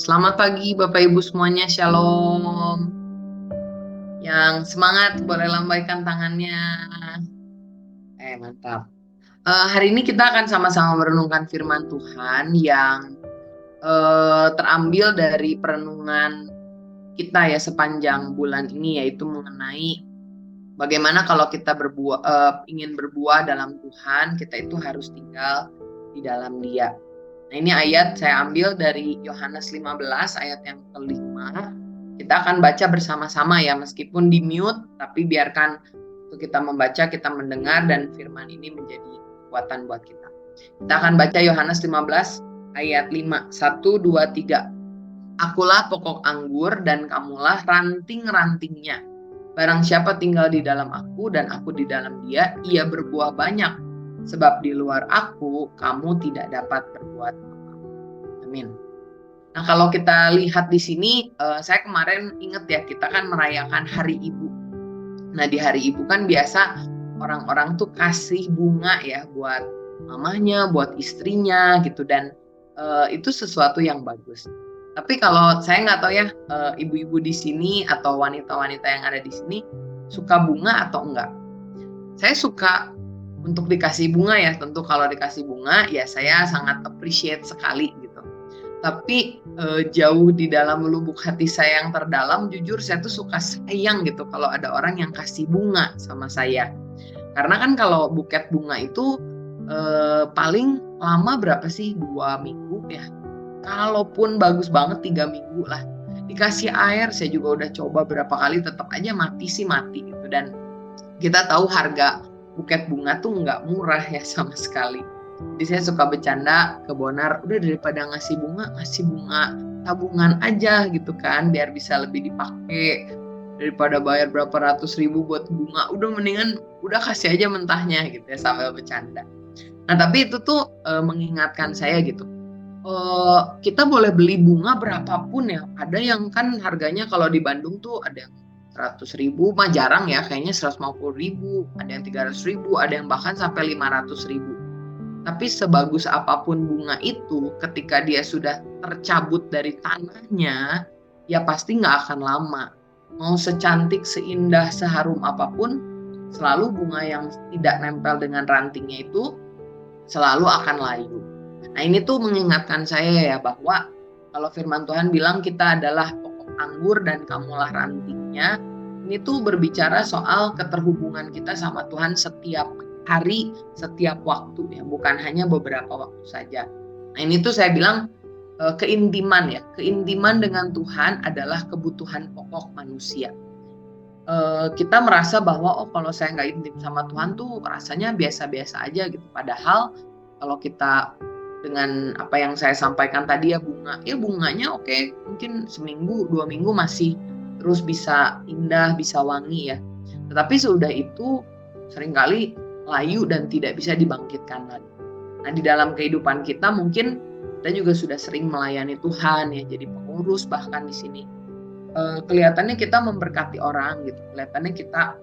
Selamat pagi Bapak Ibu semuanya, Shalom. Yang semangat boleh lambaikan tangannya. Mantap. Hari ini kita akan sama-sama merenungkan firman Tuhan yang terambil dari perenungan kita ya sepanjang bulan ini, yaitu mengenai bagaimana kalau kita ingin berbuah dalam Tuhan, kita itu harus tinggal di dalam Dia. Nah, ini ayat saya ambil dari Yohanes 15 ayat yang kelima. Kita akan baca bersama-sama ya, meskipun di mute, tapi biarkan untuk kita membaca, kita mendengar, dan firman ini menjadi kekuatan buat kita. Kita akan baca Yohanes 15 ayat 5, 1, 2, 3. Akulah pokok anggur dan kamulah ranting-rantingnya. Barang siapa tinggal di dalam aku dan aku di dalam dia, ia berbuah banyak. Sebab di luar aku, kamu tidak dapat berbuat apa-apa. Amin. Nah, kalau kita lihat di sini, saya kemarin ingat ya, kita kan merayakan Hari Ibu. Nah, di Hari Ibu kan biasa orang-orang tuh kasih bunga ya buat mamanya, buat istrinya gitu, dan itu sesuatu yang bagus. Tapi kalau saya nggak tahu ya, ibu-ibu di sini atau wanita-wanita yang ada di sini suka bunga atau enggak. Saya suka untuk dikasih bunga ya, tentu kalau dikasih bunga ya saya sangat appreciate sekali gitu. Tapi jauh di dalam lubuk hati saya yang terdalam, jujur saya tuh suka sayang gitu kalau ada orang yang kasih bunga sama saya. Karena kan kalau buket bunga itu paling lama berapa sih? 2 minggu ya. Kalaupun bagus banget 3 minggu lah. Dikasih air saya juga udah coba berapa kali, tetap aja mati gitu. Dan kita tahu harga buket bunga tuh nggak murah ya sama sekali. Jadi saya suka bercanda ke Bonar, udah daripada ngasih bunga tabungan aja gitu kan, biar bisa lebih dipakai. Daripada bayar berapa ratus ribu buat bunga, udah mendingan udah kasih aja mentahnya gitu ya, sambil bercanda. Nah, tapi itu tuh mengingatkan saya gitu. Kita boleh beli bunga berapapun ya. Ada yang kan harganya kalau di Bandung tuh ada yang 100.000, mah jarang ya, kayaknya 150.000, ada yang 300.000, ada yang bahkan sampai 500.000. Tapi sebagus apapun bunga itu, ketika dia sudah tercabut dari tanahnya, ya pasti nggak akan lama. Mau secantik, seindah, seharum apapun, selalu bunga yang tidak nempel dengan rantingnya itu selalu akan layu. Nah, ini tuh mengingatkan saya ya bahwa kalau firman Tuhan bilang kita adalah pokok anggur dan kamulah rantingnya, ini tuh berbicara soal keterhubungan kita sama Tuhan setiap hari, setiap waktu ya, bukan hanya beberapa waktu saja. Nah, ini tuh saya bilang keintiman ya. Keintiman dengan Tuhan adalah kebutuhan pokok manusia. Kita merasa bahwa kalau saya nggak intim sama Tuhan tuh rasanya biasa-biasa aja gitu. Padahal kalau kita dengan apa yang saya sampaikan tadi ya, bunganya oke, mungkin seminggu 2 minggu masih terus bisa indah, bisa wangi ya. Tetapi sudah itu seringkali layu dan tidak bisa dibangkitkan lagi. Nah, di dalam kehidupan kita mungkin kita juga sudah sering melayani Tuhan ya, jadi pengurus bahkan di sini. Kelihatannya kita memberkati orang gitu, kelihatannya kita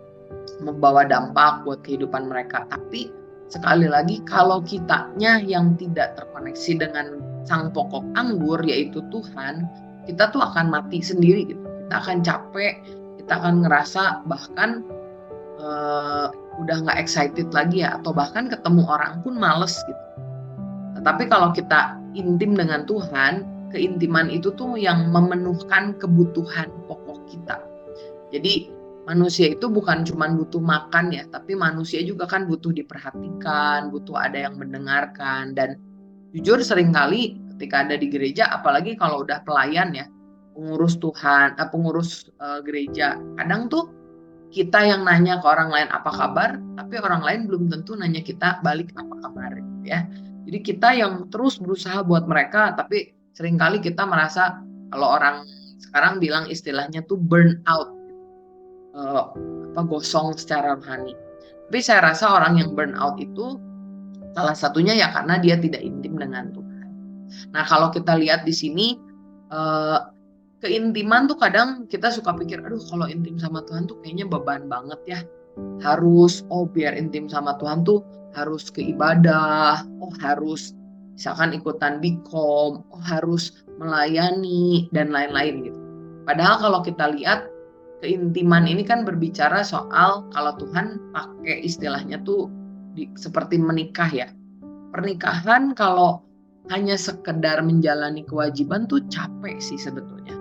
membawa dampak buat kehidupan mereka. Tapi sekali lagi, kalau kitanya yang tidak terkoneksi dengan sang pokok anggur yaitu Tuhan, kita tuh akan mati sendiri gitu. Kita akan capek, kita akan ngerasa bahkan udah nggak excited lagi ya, atau bahkan ketemu orang pun males gitu. Tetapi kalau kita intim dengan Tuhan, keintiman itu tuh yang memenuhkan kebutuhan pokok kita. Jadi manusia itu bukan cuma butuh makan ya, tapi manusia juga kan butuh diperhatikan, butuh ada yang mendengarkan. Dan jujur seringkali ketika ada di gereja, apalagi kalau udah pelayan ya, pengurus Tuhan, pengurus gereja, kadang tuh kita yang nanya ke orang lain apa kabar, tapi orang lain belum tentu nanya kita balik apa kabar ya. Jadi kita yang terus berusaha buat mereka, tapi seringkali kita merasa, kalau orang sekarang bilang istilahnya tuh burn out, gosong secara rohani. Tapi saya rasa orang yang burn out itu salah satunya ya karena dia tidak intim dengan Tuhan. Nah, kalau kita lihat di sini, keintiman tuh kadang kita suka pikir, aduh kalau intim sama Tuhan tuh kayaknya beban banget ya. Harus, biar intim sama Tuhan tuh harus ke ibadah, harus misalkan ikutan bikom, harus melayani, dan lain-lain gitu. Padahal kalau kita lihat, keintiman ini kan berbicara soal kalau Tuhan pakai istilahnya tuh seperti menikah ya. Pernikahan kalau hanya sekedar menjalani kewajiban tuh capek sih sebetulnya.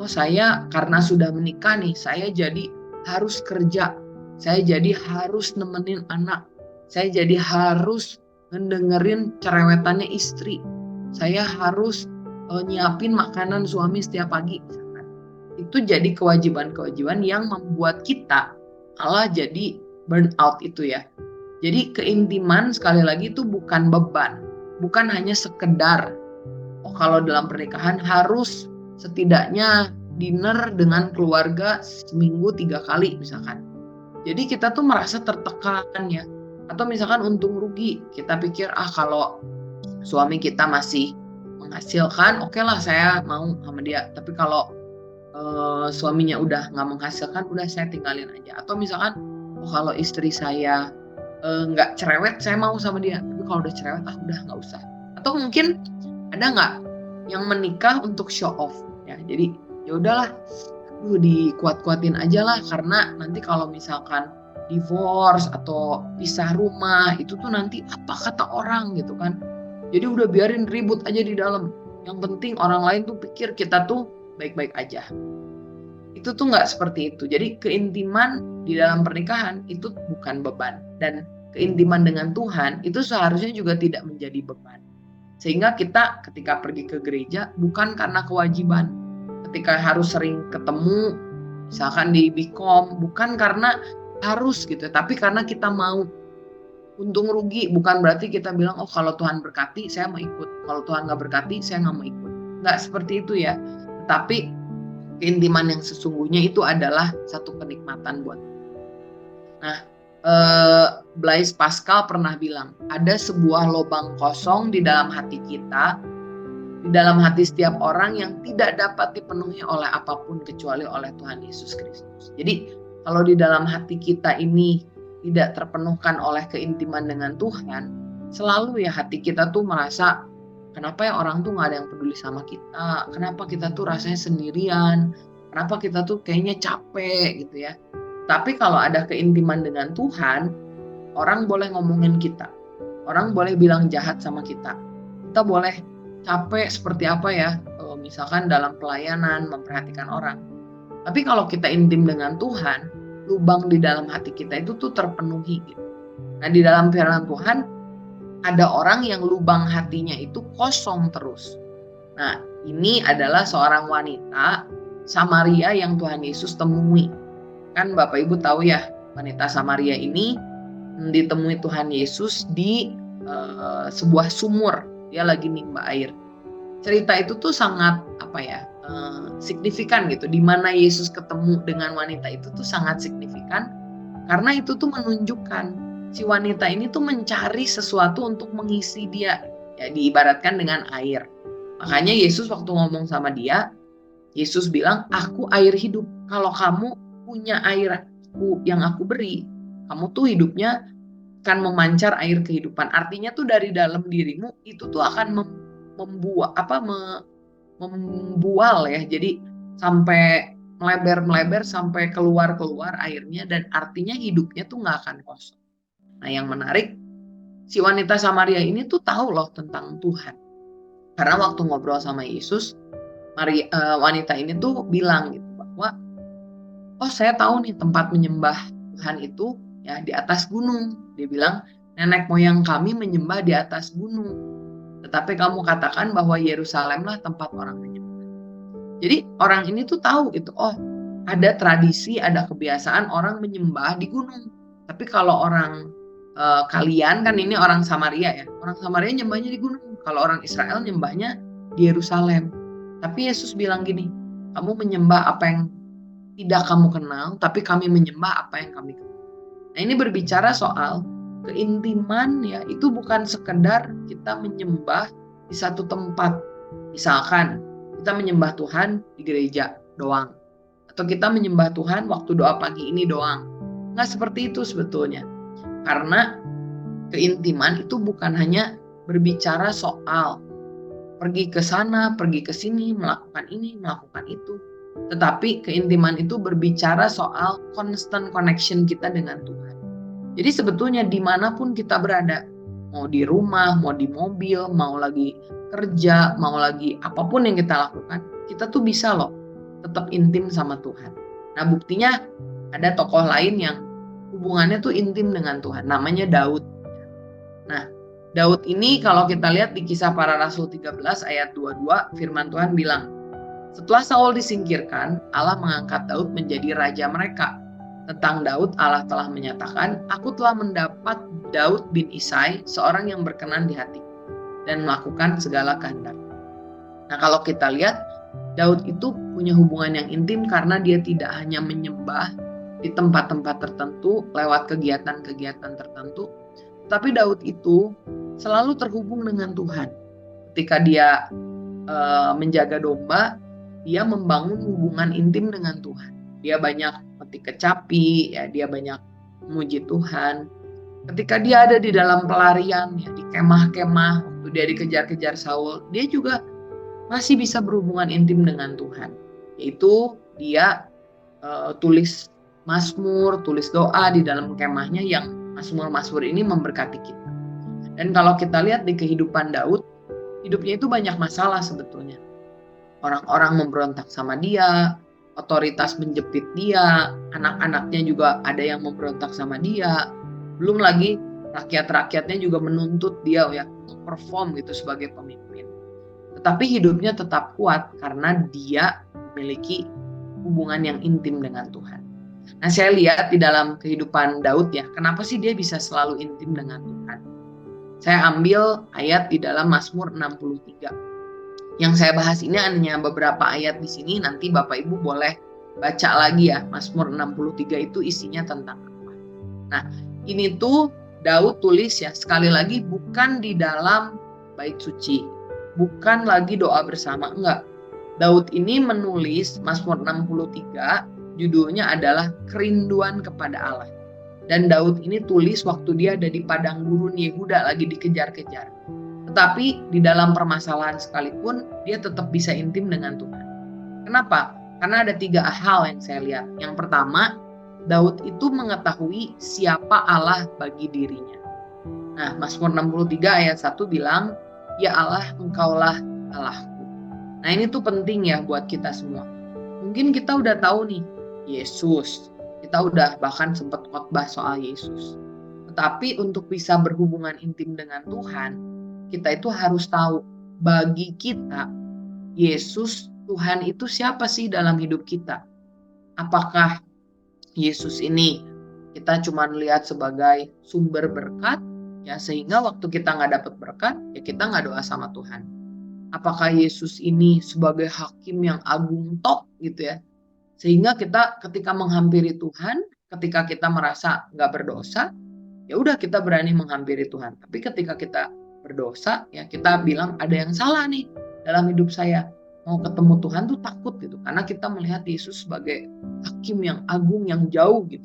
Oh, saya karena sudah menikah nih, saya jadi harus kerja, saya jadi harus nemenin anak, saya jadi harus ngedengerin cerewetannya istri, saya harus nyiapin makanan suami setiap pagi. Itu jadi kewajiban-kewajiban yang membuat kita malah jadi burn out itu ya. Jadi keintiman sekali lagi itu bukan beban, bukan hanya sekedar kalau dalam pernikahan harus setidaknya dinner dengan keluarga seminggu 3 kali misalkan. Jadi kita tuh merasa tertekan ya. Atau misalkan untung rugi, kita pikir kalau suami kita masih menghasilkan, oke lah saya mau sama dia. Tapi kalau suaminya udah nggak menghasilkan, udah saya tinggalin aja. Atau misalkan kalau istri saya nggak cerewet, saya mau sama dia. Tapi kalau udah cerewet, udah nggak usah. Atau mungkin ada nggak yang menikah untuk show off ya? Jadi ya udahlah, dikuat-kuatin aja lah, karena nanti kalau misalkan divorce atau pisah rumah itu tuh nanti apa kata orang gitu kan. Jadi udah biarin ribut aja di dalam. Yang penting orang lain tuh pikir kita tuh baik-baik aja. Itu tuh nggak seperti itu. Jadi keintiman di dalam pernikahan itu bukan beban. Dan keintiman dengan Tuhan itu seharusnya juga tidak menjadi beban. Sehingga kita ketika pergi ke gereja bukan karena kewajiban. Ketika harus sering ketemu, misalkan di Bikom, bukan karena harus gitu. Tapi karena kita mau. Untung rugi bukan berarti kita bilang kalau Tuhan berkati saya mau ikut, kalau Tuhan nggak berkati saya nggak mau ikut. Nggak seperti itu ya. Tetapi keintiman yang sesungguhnya itu adalah satu kenikmatan buat. Nah, Blaise Pascal pernah bilang ada sebuah lubang kosong di dalam hati kita, di dalam hati setiap orang yang tidak dapat dipenuhi oleh apapun kecuali oleh Tuhan Yesus Kristus. Jadi kalau di dalam hati kita ini tidak terpenuhkan oleh keintiman dengan Tuhan, selalu ya hati kita tuh merasa kenapa ya orang tuh gak ada yang peduli sama kita, kenapa kita tuh rasanya sendirian, kenapa kita tuh kayaknya capek gitu ya. Tapi kalau ada keintiman dengan Tuhan, orang boleh ngomongin kita, orang boleh bilang jahat sama kita boleh capek seperti apa ya, misalkan dalam pelayanan, memperhatikan orang. Tapi kalau kita intim dengan Tuhan, lubang di dalam hati kita itu tuh terpenuhi gitu. Nah, di dalam firman Tuhan ada orang yang lubang hatinya itu kosong terus. Nah, ini adalah seorang wanita Samaria yang Tuhan Yesus temui. Kan Bapak Ibu tahu ya, wanita Samaria ini ditemui Tuhan Yesus di sebuah sumur. Dia lagi nimba air. Cerita itu tuh sangat signifikan gitu. Di mana Yesus ketemu dengan wanita itu tuh sangat signifikan karena itu tuh menunjukkan si wanita ini tuh mencari sesuatu untuk mengisi dia, ya diibaratkan dengan air. Makanya Yesus waktu ngomong sama dia, Yesus bilang, aku air hidup. Kalau kamu punya air yang aku beri, kamu tuh hidupnya akan memancar air kehidupan. Artinya tuh dari dalam dirimu itu tuh akan membual ya, jadi sampai melebar sampai keluar airnya, dan artinya hidupnya tuh nggak akan kosong. Nah, yang menarik, si wanita Samaria ini tuh tahu loh tentang Tuhan, karena waktu ngobrol sama Yesus, wanita ini tuh bilang gitu bahwa saya tahu nih tempat menyembah Tuhan itu ya di atas gunung. Dia bilang nenek moyang kami menyembah di atas gunung, tetapi kamu katakan bahwa Yerusalemlah tempat orang menyembah. Jadi orang ini tuh tahu gitu, ada tradisi, ada kebiasaan orang menyembah di gunung. Tapi kalau orang kalian kan ini orang Samaria ya, orang Samaria nyembahnya di gunung. Kalau orang Israel nyembahnya di Yerusalem. Tapi Yesus bilang gini, kamu menyembah apa yang tidak kamu kenal, tapi kami menyembah apa yang kami kenal. Nah, ini berbicara soal keintiman ya, itu bukan sekedar kita menyembah di satu tempat. Misalkan kita menyembah Tuhan di gereja doang, atau kita menyembah Tuhan waktu doa pagi ini doang. Nggak seperti itu sebetulnya. Karena keintiman itu bukan hanya berbicara soal pergi ke sana, pergi ke sini, melakukan ini, melakukan itu. Tetapi keintiman itu berbicara soal constant connection kita dengan Tuhan. Jadi sebetulnya dimanapun kita berada, mau di rumah, mau di mobil, mau lagi kerja, mau lagi apapun yang kita lakukan, kita tuh bisa loh tetap intim sama Tuhan. Nah buktinya ada tokoh lain yang hubungannya tuh intim dengan Tuhan, namanya Daud. Nah Daud ini kalau kita lihat di Kisah Para Rasul 13 ayat 22, firman Tuhan bilang, setelah Saul disingkirkan, Allah mengangkat Daud menjadi raja mereka. Tentang Daud, Allah telah menyatakan, aku telah mendapat Daud bin Isai, seorang yang berkenan di hati, dan melakukan segala kehendak. Nah kalau kita lihat, Daud itu punya hubungan yang intim karena dia tidak hanya menyembah di tempat-tempat tertentu, lewat kegiatan-kegiatan tertentu, tapi Daud itu selalu terhubung dengan Tuhan. Ketika dia menjaga domba, dia membangun hubungan intim dengan Tuhan. Dia banyak metik kecapi, ya, dia banyak memuji Tuhan. Ketika dia ada di dalam pelarian, ya, di kemah-kemah, waktu dia dikejar-kejar Saul, dia juga masih bisa berhubungan intim dengan Tuhan. Yaitu dia tulis mazmur, tulis doa di dalam kemahnya, yang mazmur-mazmur ini memberkati kita. Dan kalau kita lihat di kehidupan Daud, hidupnya itu banyak masalah sebetulnya. Orang-orang memberontak sama dia, otoritas menjepit dia, anak-anaknya juga ada yang memberontak sama dia. Belum lagi rakyat-rakyatnya juga menuntut dia ya untuk perform gitu sebagai pemimpin. Tetapi hidupnya tetap kuat karena dia memiliki hubungan yang intim dengan Tuhan. Nah, saya lihat di dalam kehidupan Daud ya, kenapa sih dia bisa selalu intim dengan Tuhan? Saya ambil ayat di dalam Mazmur 63. Yang saya bahas ini hanya beberapa ayat di sini, nanti Bapak Ibu boleh baca lagi ya, Mazmur 63 itu isinya tentang apa. Nah, ini tuh Daud tulis ya, sekali lagi bukan di dalam bait suci, bukan lagi doa bersama, enggak. Daud ini menulis Mazmur 63, judulnya adalah Kerinduan kepada Allah. Dan Daud ini tulis waktu dia ada di padang gurun Yehuda lagi dikejar-kejar. Tetapi di dalam permasalahan sekalipun, dia tetap bisa intim dengan Tuhan. Kenapa? Karena ada 3 hal yang saya lihat. Yang pertama, Daud itu mengetahui siapa Allah bagi dirinya. Nah, Mazmur 63 ayat 1 bilang, ya Allah, engkaulah Allahku. Nah, ini tuh penting ya buat kita semua. Mungkin kita udah tahu nih, Yesus. Kita udah bahkan sempat khotbah soal Yesus. Tetapi untuk bisa berhubungan intim dengan Tuhan, kita itu harus tahu bagi kita, Yesus, Tuhan itu siapa sih dalam hidup kita? Apakah Yesus ini kita cuma lihat sebagai sumber berkat, ya sehingga waktu kita nggak dapat berkat, ya kita nggak doa sama Tuhan. Apakah Yesus ini sebagai hakim yang agung tok gitu ya, sehingga kita ketika menghampiri Tuhan, ketika kita merasa nggak berdosa, ya udah kita berani menghampiri Tuhan. Tapi ketika kita berdosa, ya kita bilang ada yang salah nih dalam hidup saya. Mau ketemu Tuhan tuh takut gitu, karena kita melihat Yesus sebagai hakim yang agung, yang jauh gitu.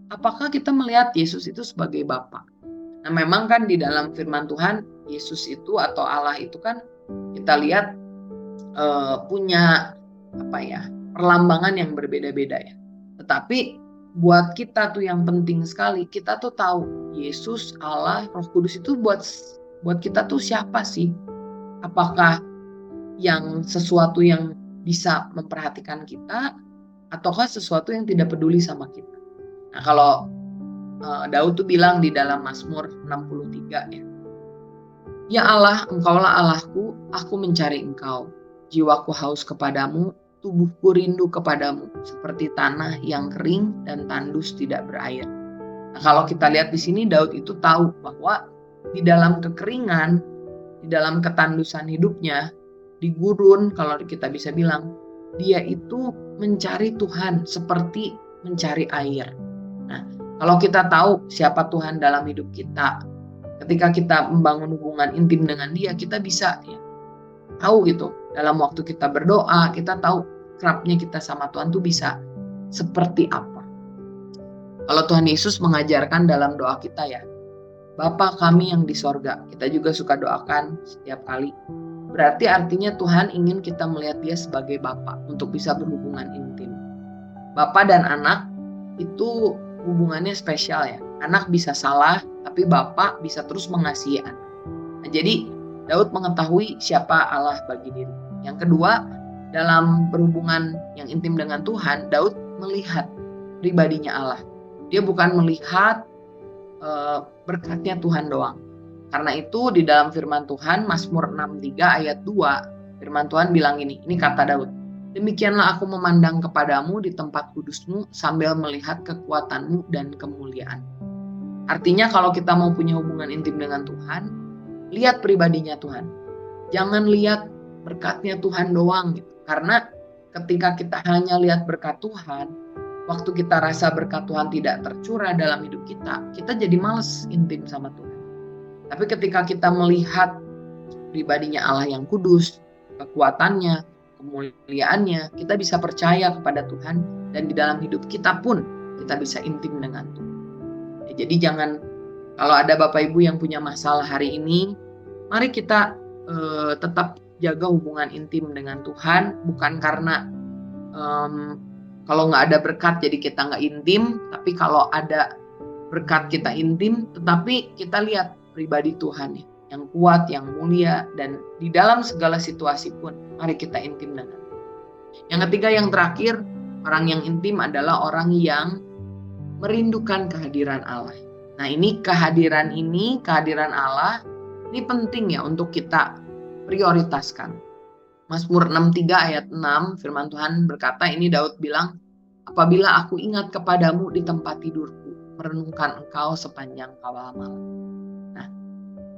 Apakah kita melihat Yesus itu sebagai Bapa? Nah memang kan di dalam firman Tuhan, Yesus itu atau Allah itu kan kita lihat punya apa ya, perlambangan yang berbeda-beda ya. Tetapi buat kita tuh yang penting sekali, kita tuh tahu Yesus, Allah, Roh Kudus itu buat kita tuh siapa sih? Apakah yang sesuatu yang bisa memperhatikan kita, ataukah sesuatu yang tidak peduli sama kita? Nah kalau Daud tuh bilang di dalam Mazmur 63 ya, ya Allah, engkaulah Allahku, aku mencari engkau. Jiwaku haus kepadamu, tubuhku rindu kepadamu, seperti tanah yang kering dan tandus tidak berair. Nah, kalau kita lihat di sini, Daud itu tahu bahwa di dalam kekeringan, di dalam ketandusan hidupnya, di gurun, kalau kita bisa bilang, dia itu mencari Tuhan seperti mencari air. Nah, kalau kita tahu siapa Tuhan dalam hidup kita, ketika kita membangun hubungan intim dengan dia, kita bisa ya, tahu gitu. Dalam waktu kita berdoa, kita tahu kerapnya kita sama Tuhan tuh bisa seperti apa. Kalau Tuhan Yesus mengajarkan dalam doa kita ya, Bapa kami yang di sorga, kita juga suka doakan setiap kali. berarti artinya Tuhan ingin kita melihat dia sebagai Bapa untuk bisa berhubungan intim. Bapa dan anak itu hubungannya spesial ya. Anak bisa salah, tapi Bapa bisa terus mengasihi anak. Nah, jadi Daud mengetahui siapa Allah bagi diri. Yang kedua, dalam berhubungan yang intim dengan Tuhan, Daud melihat pribadinya Allah. Dia bukan melihat berkatnya Tuhan doang. Karena itu di dalam firman Tuhan, Mazmur 63 ayat 2, firman Tuhan bilang ini kata Daud. Demikianlah aku memandang kepadamu di tempat kudusmu sambil melihat kekuatanmu dan kemuliaan. Artinya kalau kita mau punya hubungan intim dengan Tuhan, lihat pribadinya Tuhan. Jangan lihat berkatnya Tuhan doang gitu. Karena ketika kita hanya lihat berkat Tuhan, waktu kita rasa berkat Tuhan tidak tercurah dalam hidup kita, kita jadi males intim sama Tuhan. Tapi ketika kita melihat pribadinya Allah yang kudus, kekuatannya, kemuliaannya, kita bisa percaya kepada Tuhan, dan di dalam hidup kita pun kita bisa intim dengan Tuhan. Jadi jangan, kalau ada Bapak Ibu yang punya masalah hari ini, mari kita tetap jaga hubungan intim dengan Tuhan, bukan karena kalau nggak ada berkat jadi kita nggak intim, tapi kalau ada berkat kita intim, tetapi kita lihat pribadi Tuhan ya, yang kuat, yang mulia, dan di dalam segala situasi pun mari kita intim dengan Tuhan. Yang ketiga, yang terakhir, orang yang intim adalah orang yang merindukan kehadiran Allah. Nah, kehadiran Allah ini penting ya untuk kita prioritaskan. Mazmur 63 ayat 6 firman Tuhan berkata, ini Daud bilang, apabila aku ingat kepadamu di tempat tidurku, merenungkan engkau sepanjang kawal malam. Nah,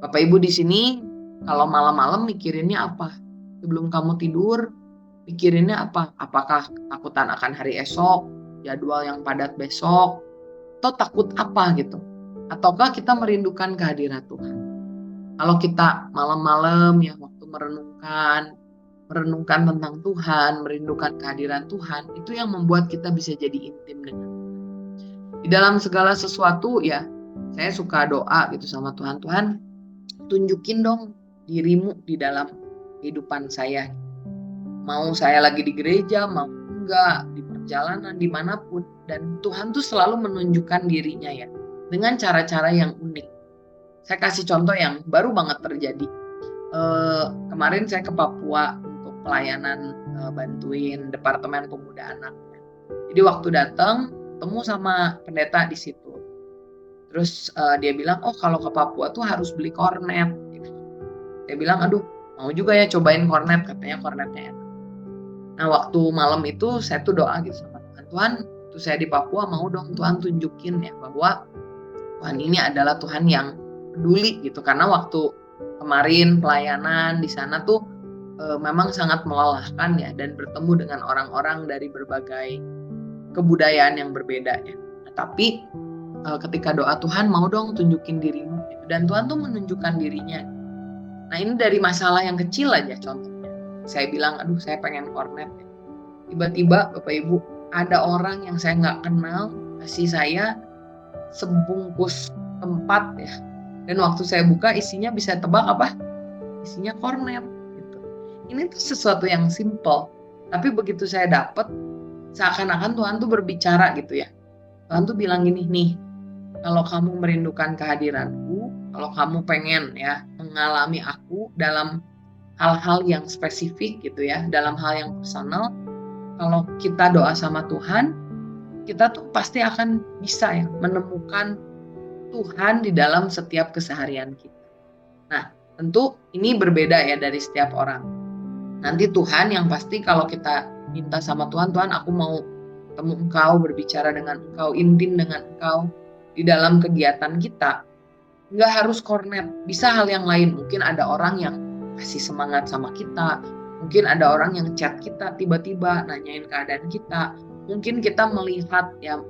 Bapak Ibu di sini kalau malam-malam mikirinnya apa? Sebelum kamu tidur, mikirinnya apa? Apakah ketakutan akan hari esok, jadwal yang padat besok, atau takut apa gitu? Ataukah kita merindukan kehadiran Tuhan? Kalau kita malam-malam ya waktu merenungkan tentang Tuhan, merindukan kehadiran Tuhan, itu yang membuat kita bisa jadi intim dengan Tuhan. Di dalam segala sesuatu ya, saya suka doa gitu sama Tuhan, Tuhan tunjukin dong dirimu di dalam kehidupan saya. Mau saya lagi di gereja, mau enggak, di perjalanan, dimanapun. Dan Tuhan tuh selalu menunjukkan dirinya ya, dengan cara-cara yang unik. Saya kasih contoh yang baru banget terjadi. Kemarin saya ke Papua untuk pelayanan, bantuin Departemen Pemuda Anak. Jadi waktu datang, ketemu sama pendeta di situ. Terus dia bilang, oh kalau ke Papua tuh harus beli kornet. Gitu. Saya bilang, aduh mau juga ya cobain kornet, katanya kornetnya enak. Nah waktu malam itu saya tuh doa gitu sama Tuhan, Tuhan tuh saya di Papua mau dong Tuhan tunjukin ya bahwa Tuhan ini adalah Tuhan yang peduli gitu. Karena waktu kemarin pelayanan di sana tuh memang sangat melelahkan ya, dan bertemu dengan orang-orang dari berbagai kebudayaan yang berbeda ya. Nah, tapi ketika doa Tuhan mau dong tunjukin dirimu gitu. Dan Tuhan tuh menunjukkan dirinya. Nah ini dari masalah yang kecil aja contohnya. Saya bilang aduh saya pengen kornet. Tiba-tiba Bapak Ibu ada orang yang saya nggak kenal kasih saya sebungkus tempat ya. Dan waktu saya buka isinya bisa tebak apa? Isinya kornet gitu. Ini tuh sesuatu yang simple. Tapi begitu saya dapat, seakan-akan Tuhan tuh berbicara gitu ya. Tuhan tuh bilang gini, nih kalau kamu merindukan kehadiranku, kalau kamu pengen ya mengalami aku dalam hal-hal yang spesifik gitu ya, dalam hal yang personal, kalau kita doa sama Tuhan, kita tuh pasti akan bisa ya menemukan Tuhan di dalam setiap keseharian kita. Nah, tentu ini berbeda ya dari setiap orang. Nanti Tuhan yang pasti kalau kita minta sama Tuhan, Tuhan aku mau ketemu Engkau, berbicara dengan Engkau, intim dengan Engkau di dalam kegiatan kita. Nggak harus kornet, bisa hal yang lain. Mungkin ada orang yang kasih semangat sama kita, mungkin ada orang yang chat kita tiba-tiba nanyain keadaan kita, mungkin kita melihat ya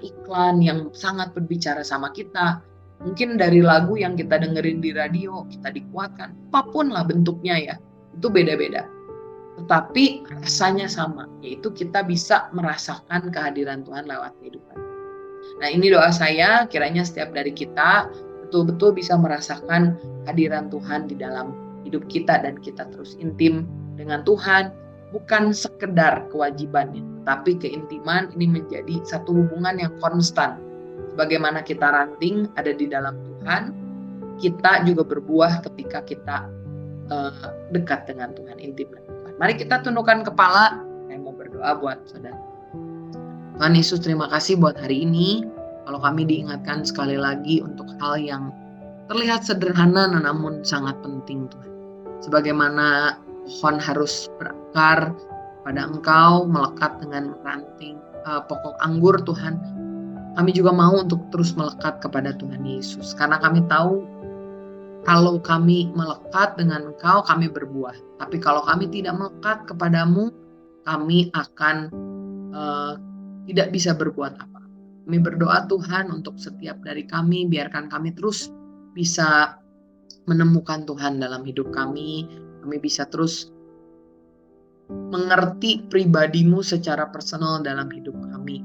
iklan yang sangat berbicara sama kita, mungkin dari lagu yang kita dengerin di radio kita dikuatkan, apapun lah bentuknya ya, itu beda-beda, tetapi rasanya sama, yaitu kita bisa merasakan kehadiran Tuhan lewat kehidupan. Nah ini doa saya, kiranya setiap dari kita betul-betul bisa merasakan kehadiran Tuhan di dalam hidup kita dan kita terus intim dengan Tuhan, bukan sekedar kewajibannya, tapi keintiman ini menjadi satu hubungan yang konstan. Bagaimana kita ranting ada di dalam Tuhan, kita juga berbuah ketika kita dekat dengan Tuhan, intim dengan Tuhan. Mari kita tundukkan kepala, saya mau berdoa buat saudara. Tuhan Yesus, terima kasih buat hari ini. Kalau kami diingatkan sekali lagi untuk hal yang terlihat sederhana namun sangat penting Tuhan. Sebagaimana pohon harus berakar pada Engkau, melekat dengan ranting pokok anggur Tuhan. Kami juga mau untuk terus melekat kepada Tuhan Yesus. Karena kami tahu kalau kami melekat dengan Engkau, kami berbuah. Tapi kalau kami tidak melekat kepadamu, kami akan tidak bisa berbuat apa. Kami berdoa Tuhan untuk setiap dari kami, biarkan kami terus bisa menemukan Tuhan dalam hidup kami. Kami bisa terus mengerti pribadi-Mu secara personal dalam hidup kami.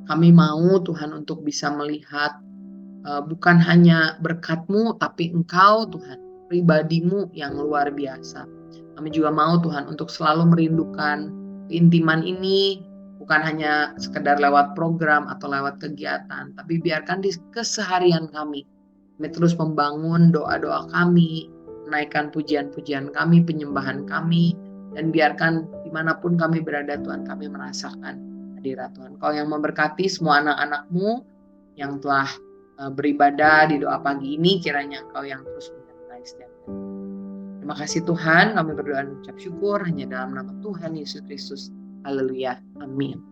Kami mau Tuhan untuk bisa melihat bukan hanya berkat-Mu, tapi Engkau Tuhan, pribadi-Mu yang luar biasa. Kami juga mau Tuhan untuk selalu merindukan keintiman ini, bukan hanya sekedar lewat program atau lewat kegiatan, tapi biarkan di keseharian kami terus membangun doa-doa kami, menaikkan pujian-pujian kami, penyembahan kami, dan biarkan dimanapun kami berada Tuhan, kami merasakan hadirat Tuhan. Kau yang memberkati semua anak-anak-Mu yang telah beribadah di doa pagi ini, kiranya Engkau yang terus menyertai setiap hari. Terima kasih Tuhan, kami berdoa dan ucap syukur hanya dalam nama Tuhan Yesus Kristus. Haleluya. Amin.